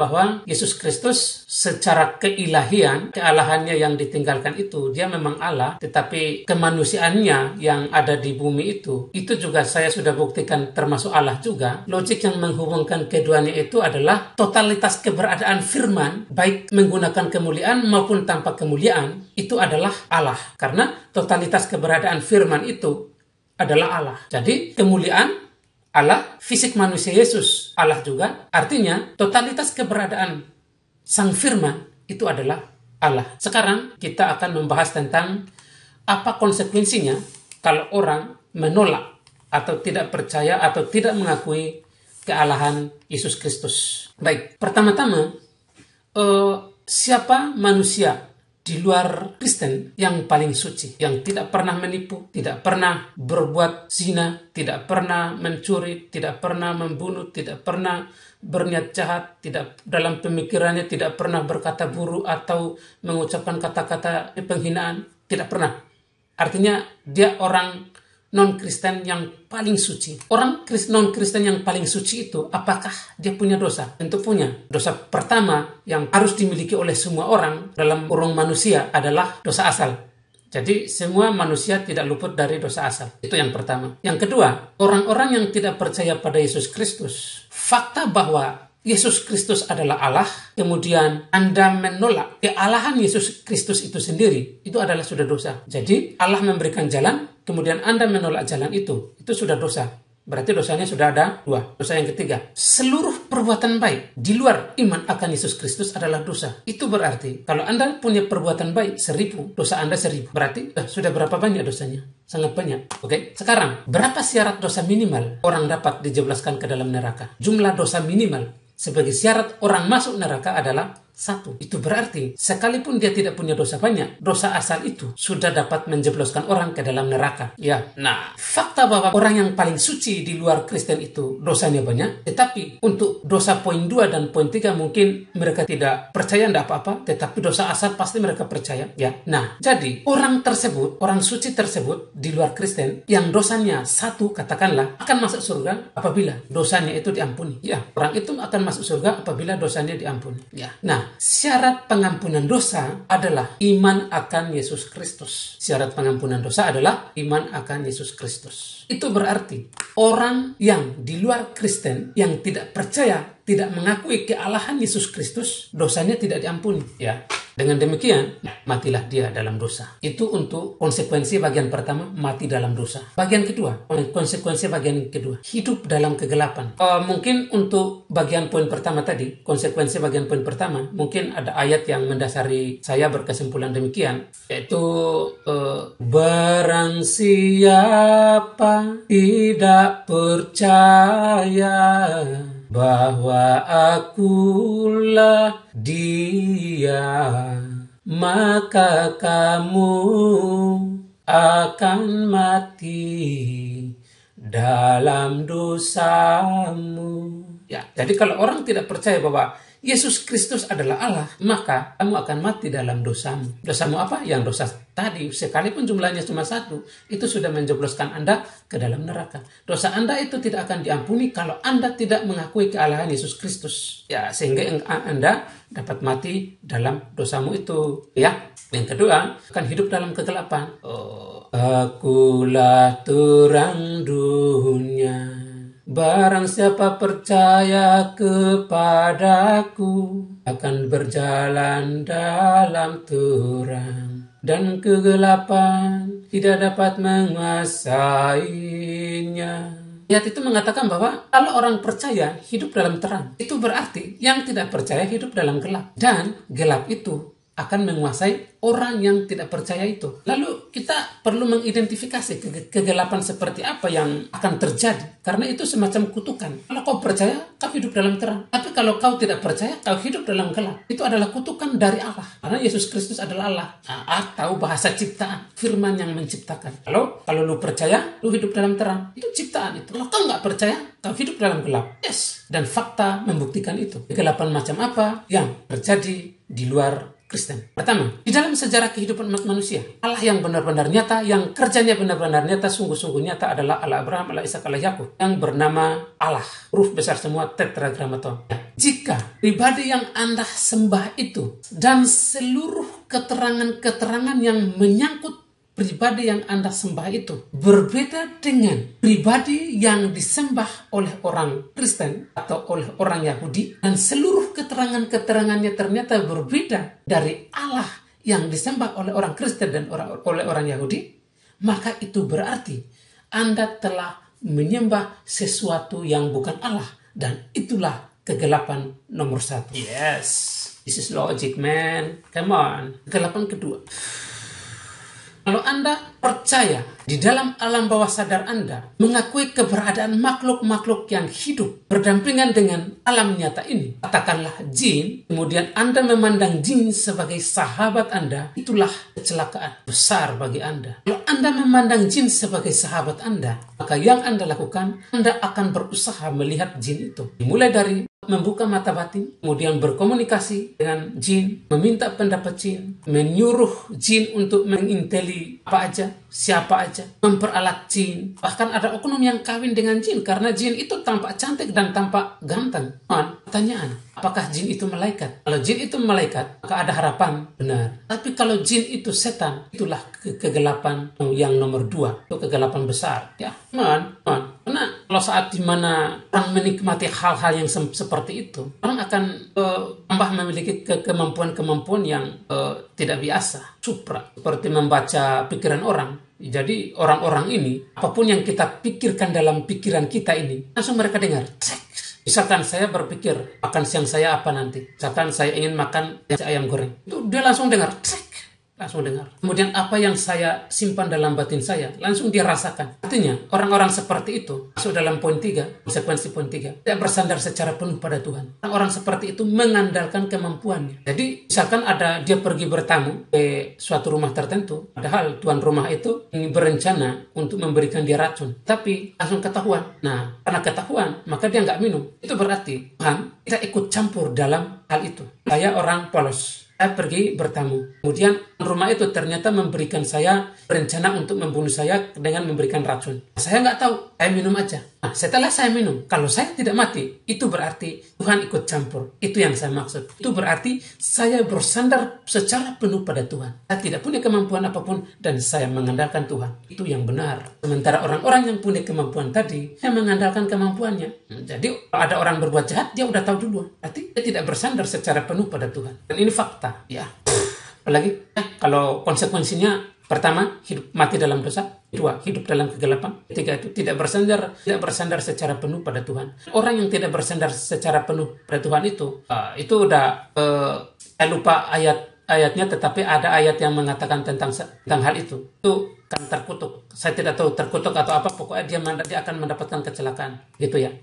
bahwa Yesus Kristus secara keilahian, kealahannya yang ditinggalkan itu, dia memang Allah, tetapi kemanusiaannya yang ada di bumi itu juga saya sudah buktikan termasuk Allah juga. Logik yang menghubungkan keduanya itu adalah totalitas keberadaan firman, baik menggunakan kemuliaan maupun tanpa kemuliaan, itu adalah Allah. Karena totalitas keberadaan firman itu adalah Allah. Jadi kemuliaan Allah, fisik manusia Yesus, Allah juga. Artinya, totalitas keberadaan Sang Firman itu adalah Allah. Sekarang kita akan membahas tentang apa konsekuensinya kalau orang menolak atau tidak percaya atau tidak mengakui kealahan Yesus Kristus. Baik, pertama-tama, siapa manusia di luar Kristen yang paling suci, yang tidak pernah menipu, tidak pernah berbuat zina, tidak pernah mencuri, tidak pernah membunuh, tidak pernah berniat jahat, tidak dalam pemikirannya tidak pernah berkata buruk atau mengucapkan kata-kata penghinaan, tidak pernah. Artinya dia orang non-Kristen yang paling suci. Orang non-Kristen yang paling suci itu, apakah dia punya dosa? Tentu punya. Dosa pertama yang harus dimiliki oleh semua orang dalam kurung manusia adalah dosa asal. Jadi semua manusia tidak luput dari dosa asal. Itu yang pertama. Yang kedua, orang-orang yang tidak percaya pada Yesus Kristus, fakta bahwa Yesus Kristus adalah Allah, kemudian Anda menolak kealahan Yesus Kristus itu sendiri, itu adalah sudah dosa. Jadi Allah memberikan jalan, kemudian Anda menolak jalan itu sudah dosa. Berarti dosanya sudah ada dua. Dosa yang ketiga, seluruh perbuatan baik di luar iman akan Yesus Kristus adalah dosa. Itu berarti kalau Anda punya perbuatan baik 1000, dosa Anda 1000. Berarti sudah berapa banyak dosanya? Sangat banyak. Oke. Sekarang, berapa syarat dosa minimal orang dapat dijebloskan ke dalam neraka? Jumlah dosa minimal sebagai syarat orang masuk neraka adalah 1. Itu berarti sekalipun dia tidak punya dosa banyak, dosa asal itu sudah dapat menjebloskan orang ke dalam neraka. Ya. Nah, fakta bahwa orang yang paling suci di luar Kristen itu dosanya banyak, tetapi untuk dosa poin 2 dan poin 3 mungkin mereka tidak percaya, tidak apa-apa, tetapi dosa asal pasti mereka percaya. Ya. Nah, jadi orang tersebut, orang suci tersebut di luar Kristen yang dosanya 1 katakanlah akan masuk surga apabila dosanya itu diampuni. Ya, orang itu akan masuk surga apabila dosanya diampuni. Ya. Nah, syarat pengampunan dosa adalah iman akan Yesus Kristus. Syarat pengampunan dosa adalah iman akan Yesus Kristus. Itu berarti orang yang di luar Kristen yang tidak percaya, tidak mengakui kealahan Yesus Kristus, dosanya tidak diampuni. Ya. Dengan demikian, matilah dia dalam dosa. Itu untuk konsekuensi bagian pertama, mati dalam dosa. Bagian kedua, konsekuensi bagian kedua, hidup dalam kegelapan. Mungkin untuk bagian poin pertama tadi, konsekuensi bagian poin pertama, mungkin ada ayat yang mendasari saya berkesimpulan demikian, yaitu barang siapa tidak percaya bahwa akulah Dia, maka kamu akan mati dalam dosamu. Ya, jadi kalau orang tidak percaya bahwa Yesus Kristus adalah Allah, maka kamu akan mati dalam dosamu. Dosamu apa? Yang dosa tadi, sekalipun jumlahnya cuma 1, itu sudah menjebloskan Anda ke dalam neraka. Dosa Anda itu tidak akan diampuni kalau Anda tidak mengakui kealahan Yesus Kristus. Ya, sehingga Anda dapat mati dalam dosamu itu. Ya, yang kedua, akan hidup dalam kegelapan. Akulah terang dunia. Barang siapa percaya kepadaku akan berjalan dalam terang, dan kegelapan tidak dapat menguasainya. Ayat itu mengatakan bahwa kalau orang percaya hidup dalam terang, itu berarti yang tidak percaya hidup dalam gelap. Dan gelap itu akan menguasai orang yang tidak percaya itu. Lalu kita perlu mengidentifikasi kegelapan seperti apa yang akan terjadi. Karena itu semacam kutukan. Kalau kau percaya, kau hidup dalam terang. Tapi kalau kau tidak percaya, kau hidup dalam gelap. Itu adalah kutukan dari Allah. Karena Yesus Kristus adalah Allah. Atau bahasa ciptaan, firman yang menciptakan. Kalau lu percaya, lu hidup dalam terang. Itu ciptaan itu. Kalau kau nggak percaya, kau hidup dalam gelap. Yes. Dan fakta membuktikan itu. Kegelapan macam apa yang terjadi di luar Kristen. Pertama, di dalam sejarah kehidupan umat manusia, Allah yang benar-benar nyata, yang kerjanya benar-benar nyata, sungguh-sungguh nyata adalah Allah Abraham, Allah Ishak, Allah Yakub, yang bernama Allah, huruf besar semua, tetragrammaton. Jika pribadi yang Anda sembah itu dan seluruh keterangan-keterangan yang menyangkut pribadi yang Anda sembah itu berbeda dengan pribadi yang disembah oleh orang Kristen atau oleh orang Yahudi, dan seluruh keterangan-keterangannya ternyata berbeda dari Allah yang disembah oleh orang Kristen dan oleh orang Yahudi, maka itu berarti Anda telah menyembah sesuatu yang bukan Allah, dan itulah kegelapan nomor 1. Yes, this is logic, man. Come on. Kegelapan kedua, kalau Anda percaya di dalam alam bawah sadar Anda mengakui keberadaan makhluk-makhluk yang hidup berdampingan dengan alam nyata ini, katakanlah jin, kemudian Anda memandang jin sebagai sahabat Anda, itulah kecelakaan besar bagi Anda. Kalau Anda memandang jin sebagai sahabat Anda, maka yang Anda lakukan, Anda akan berusaha melihat jin itu. Dimulai dari membuka mata batin, kemudian berkomunikasi dengan jin, meminta pendapat jin, menyuruh jin untuk menginteli apa aja, siapa aja, memperalat jin. Bahkan ada oknum yang kawin dengan jin karena jin itu tampak cantik dan tampak ganteng. Pertanyaan, apakah jin itu malaikat? Kalau jin itu malaikat, maka ada harapan, benar. Tapi kalau jin itu setan, itulah kegelapan yang nomor 2, itu kegelapan besar. Ya, karena kalau saat dimana orang menikmati hal-hal yang seperti itu, orang akan tambah memiliki kemampuan-kemampuan yang tidak biasa, supra, seperti membaca pikiran orang. Jadi orang-orang ini, apapun yang kita pikirkan dalam pikiran kita ini, langsung mereka dengar. Misalkan saya berpikir makan siang saya apa nanti, misalkan saya ingin makan ayam goreng, itu dia langsung dengar. Langsung dengar. Kemudian apa yang saya simpan dalam batin saya, langsung dia rasakan. Artinya, orang-orang seperti itu, masuk dalam poin 3, konsekuensi poin 3, tidak bersandar secara penuh pada Tuhan. Orang-orang seperti itu mengandalkan kemampuannya. Jadi, misalkan dia pergi bertamu ke suatu rumah tertentu, padahal tuan rumah itu ingin berencana untuk memberikan dia racun. Tapi, langsung ketahuan. Nah, karena ketahuan, maka dia nggak minum. Itu berarti, Tuhan tidak ikut campur dalam hal itu. Saya orang polos. Saya pergi bertamu. Kemudian rumah itu ternyata memberikan saya berencana untuk membunuh saya dengan memberikan racun. Saya nggak tahu, saya minum aja. Nah, setelah saya minum, kalau saya tidak mati, itu berarti Tuhan ikut campur. Itu yang saya maksud. Itu berarti saya bersandar secara penuh pada Tuhan. Saya tidak punya kemampuan apapun dan saya mengandalkan Tuhan. Itu yang benar. Sementara orang-orang yang punya kemampuan tadi, saya mengandalkan kemampuannya. Jadi kalau ada orang berbuat jahat, dia udah tahu duluan. Berarti dia tidak bersandar secara penuh pada Tuhan. Dan ini fakta. Ya, apalagi kalau konsekuensinya, pertama, hidup mati dalam dosa, kedua, hidup dalam kegelapan, ketiga itu tidak bersandar secara penuh pada Tuhan. Orang yang tidak bersandar secara penuh pada Tuhan itu udah saya lupa ayatnya, tetapi ada ayat yang mengatakan tentang hal itu. Itu kan terkutuk. Saya tidak tahu terkutuk atau apa, pokoknya dia akan mendapatkan kecelakaan, gitu ya.